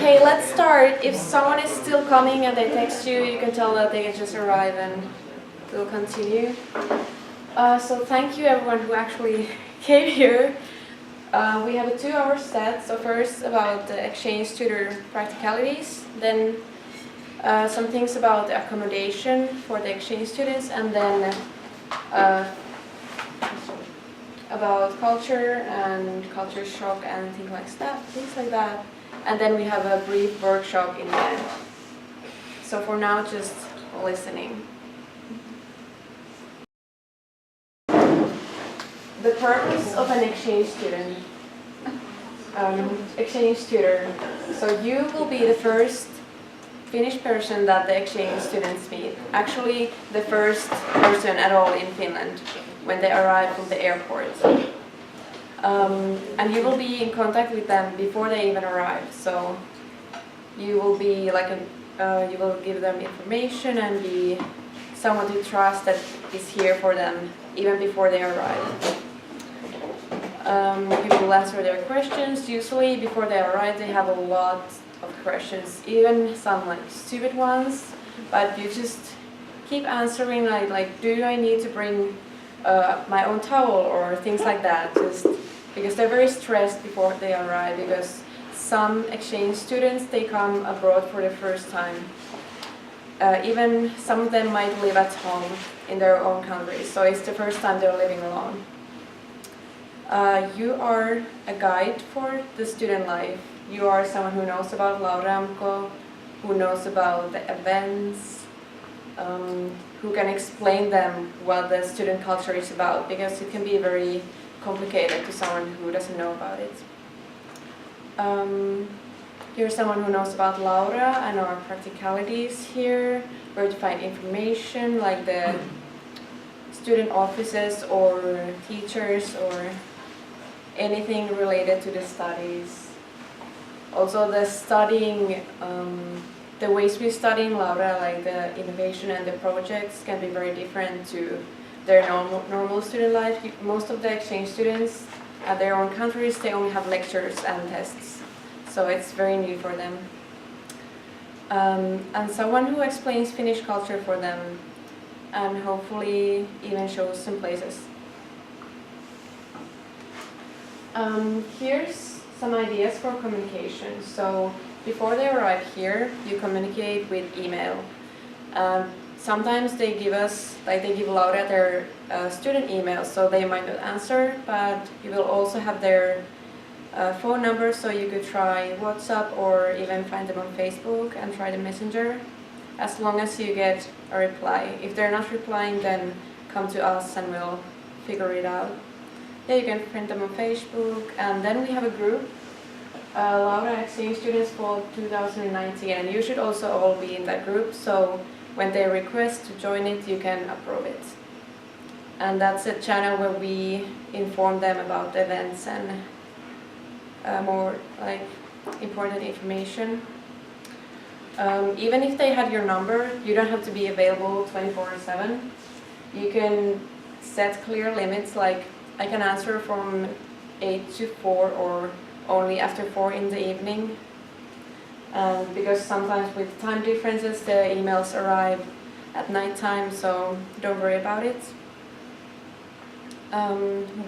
Okay, let's start. If someone is still coming and they text you, you can tell that they can just arrive and we'll continue. So thank you everyone who actually came here. We have a 2-hour set, so first about the exchange tutor practicalities, then some things about the accommodation for the exchange students, and then about culture and culture shock and things like that. And then we have a brief workshop in the end. So for now, just listening. The purpose of an exchange student, exchange tutor. So you will be the first Finnish person that the exchange students meet. Actually, the first person at all in Finland when they arrive from the airport. And you will be in contact with them before they even arrive. So you will be like you will give them information and be someone to trust that is here for them even before they arrive. You will answer their questions. Usually before they arrive they have a lot of questions, even some like stupid ones, but you just keep answering like do I need to bring my own towel or things like that, just because they're very stressed before they arrive, because some exchange students, they come abroad for the first time. Even some of them might live at home in their own country, so it's the first time they're living alone. You are a guide for the student life. You are someone who knows about Lauramko, who knows about the events, who can explain them what the student culture is about, because it can be very complicated to someone who doesn't know about it. You're someone who knows about Laura and our practicalities here, where to find information like the student offices or teachers or anything related to the studies. Also the studying, the ways we study in Laura, like the innovation and the projects, can be very different to their normal student life. Most of the exchange students at their own countries, they only have lectures and tests, so it's very new for them. And someone who explains Finnish culture for them and hopefully even shows some places. Here's some ideas for communication. So before they arrive here, you communicate with email. Sometimes they give us, like they give Laura their student email, so they might not answer, but you will also have their phone number, so you could try WhatsApp or even find them on Facebook and try the Messenger, as long as you get a reply. If they're not replying, then come to us and we'll figure it out. Yeah, you can friend them on Facebook, and then we have a group, Laura Exchange Students for 2019, and you should also all be in that group, so when they request to join it, you can approve it. And that's a channel where we inform them about the events and more like important information. Even if they have your number, you don't have to be available 24/7. You can set clear limits, like I can answer from 8 to 4 or only after 4 in the evening. Because sometimes with time differences the emails arrive at night time, so don't worry about it.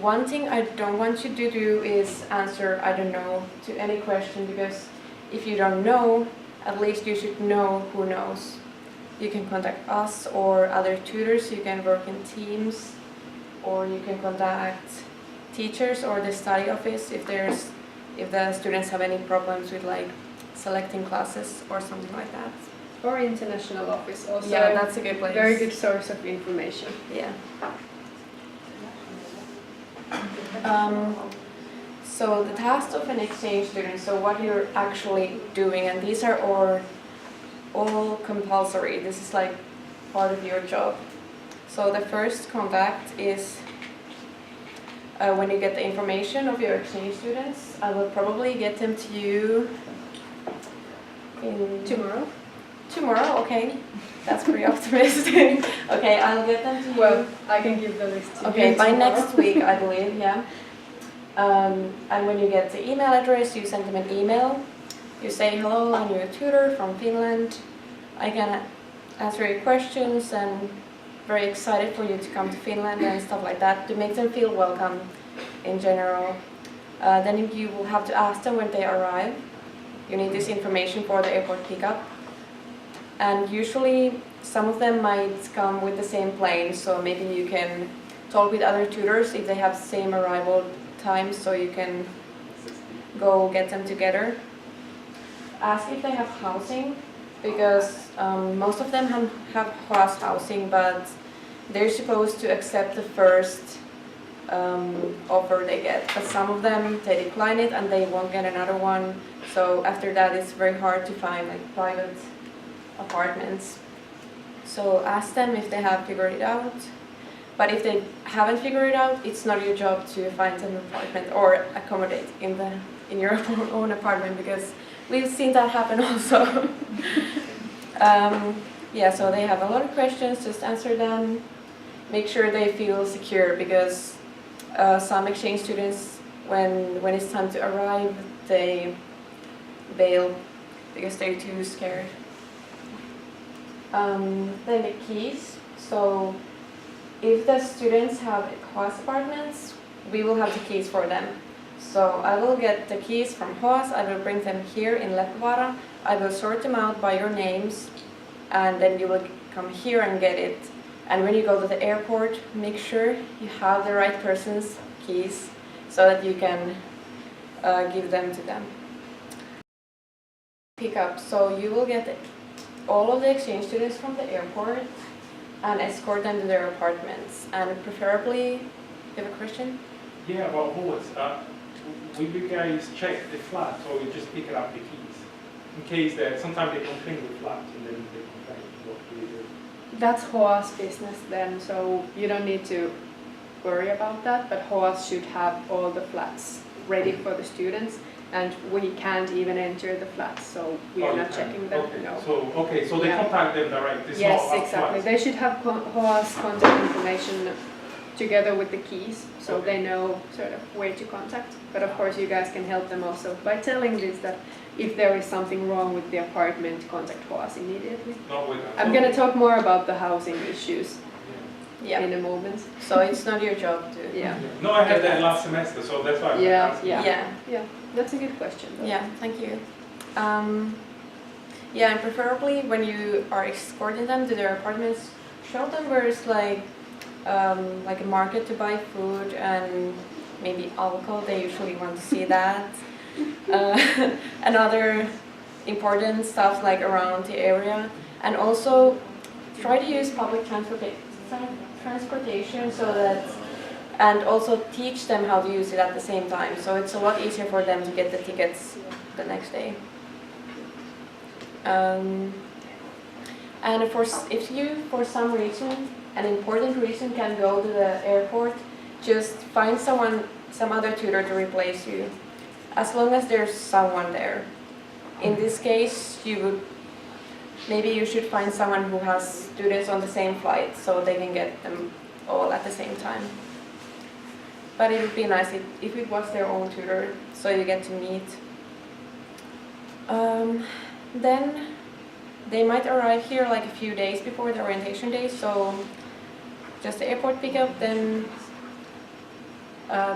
One thing I don't want you to do is answer I don't know to any question, because if you don't know, at least you should know who knows. You can contact us or other tutors, you can work in teams, or you can contact teachers or the study office if the students have any problems with like selecting classes or something like that. Or international office also. Yeah, that's a good place. Very good source of information. Yeah. So the tasks of an exchange student, so what you're actually doing, and these are all compulsory. This is like part of your job. So the first contact is when you get the information of your exchange students. I will probably get them to you in Tomorrow? Tomorrow, okay. That's pretty optimistic. Okay, I'll get them to you. Well, I can give the list to Okay, you by tomorrow. next week, I believe, yeah. And when you get the email address, you send them an email. You say, hello, I'm your tutor from Finland. I can answer your questions and very excited for you to come to Finland and stuff like that to make them feel welcome in general. Then you will have to ask them when they arrive. You need this information for the airport pickup. And usually some of them might come with the same plane, so maybe you can talk with other tutors if they have same arrival times, so you can go get them together. Ask if they have housing, because most of them have HOAS housing, but they're supposed to accept the first offer they get. But some of them, they decline it and they won't get another one. So after that, it's very hard to find like private apartments. So ask them if they have figured it out. But if they haven't figured it out, it's not your job to find an apartment or accommodate in your own apartment, because we've seen that happen also. Yeah, so they have a lot of questions, just answer them. Make sure they feel secure, because some exchange students, when it's time to arrive, they bail because they're too scared. Then the keys. So if the students have HOAS apartments, we will have the keys for them. So I will get the keys from HOAS, I will bring them here in Leppävaara, I will sort them out by your names, and then you will come here and get it. And when you go to the airport, make sure you have the right person's keys so that you can give them to them. Pickup. So you will get all of the exchange students from the airport and escort them to their apartments. And preferably, you have a question? Yeah, well, Howard, will you guys check the flat, or you just pick up the keys? In case that sometimes they don't clean the flat and then they complain. What do you do? That's HOAS business then, so you don't need to worry about that, but HOAS should have all the flats ready for the students, and we can't even enter the flats, so we are not checking them. Okay. No. So they Yeah. contact them direct. It's Yes, not up exactly. flats. They should have HOAS contact information together with the keys, so Okay. they know sort of where to contact. But of course, you guys can help them also by telling this, that if there is something wrong with the apartment, contact HOAS immediately. Not with I'm going to talk more about the housing issues Yeah. in a moment. So it's not your job to. Yeah. No, I had that last semester, so that's why I'm Yeah, asking. yeah. Yeah. That's a good question, though. Yeah, thank you. Yeah, and preferably when you are escorting them to their apartments, show them where it's like a market to buy food and maybe alcohol. They usually want to see that. And other important stuff like around the area. And also try to use public transportation so that, and also teach them how to use it at the same time. So it's a lot easier for them to get the tickets the next day. And if you, for some reason, an important reason, can go to the airport, just find some other tutor to replace you, as long as there's someone there. In this case, maybe you should find someone who has students on the same flight, so they can get them all at the same time. But it would be nice if it was their own tutor, so you get to meet. Then they might arrive here like a few days before the orientation day, so just the airport pickup, then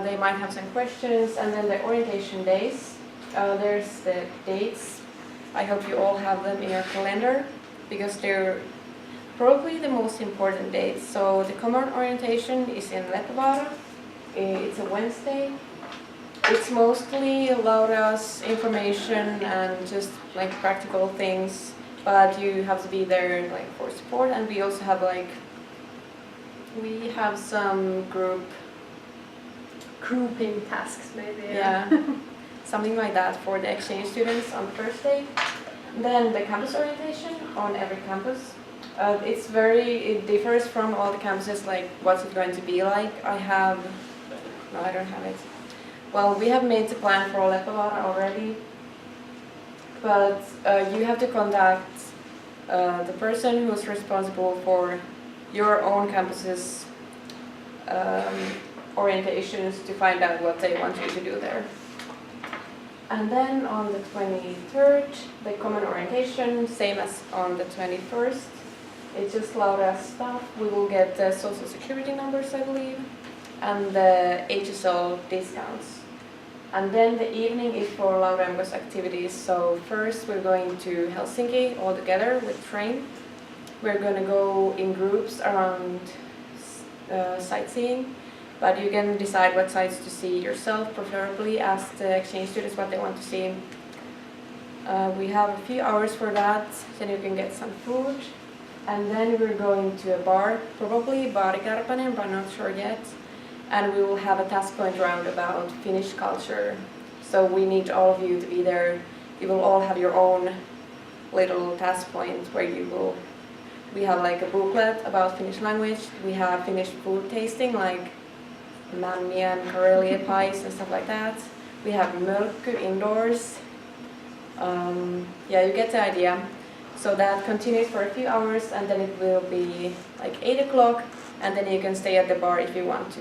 they might have some questions, and then the orientation days. There's the dates. I hope you all have them in your calendar, because they're probably the most important dates. So the common orientation is in Leppävaara. It's a Wednesday. It's mostly Laura's information and just like practical things, but you have to be there like for support. And we also have we have some Grouping tasks, maybe. yeah, something like that for the exchange students on the first day. Then the campus orientation on every campus. It differs from all the campuses, like what's it going to be like. No, I don't have it. Well, we have made the plan for Leppävaara already, but you have to contact the person who's responsible for your own campus's orientations to find out what they want you to do there. And then on the 23rd, the common orientation, same as on the 21st. It's just Laura's stuff. We will get the social security numbers, I believe, and the HSL discounts. And then the evening is for Laura and Wes activities. So first we're going to Helsinki all together with train. We're going to go in groups around sightseeing, but you can decide what sites to see yourself, preferably ask the exchange students what they want to see. We have a few hours for that, then you can get some food. And then we're going to a bar, probably Baarikarpanen, but I'm not sure yet. And we will have a task point round about Finnish culture. So we need all of you to be there. You will all have your own little task point where we have like a booklet about Finnish language. We have Finnish food tasting like mämmi and Karelia pies and stuff like that. We have mölkky indoors. Yeah, you get the idea. So that continues for a few hours and then it will be like 8 o'clock and then you can stay at the bar if you want to.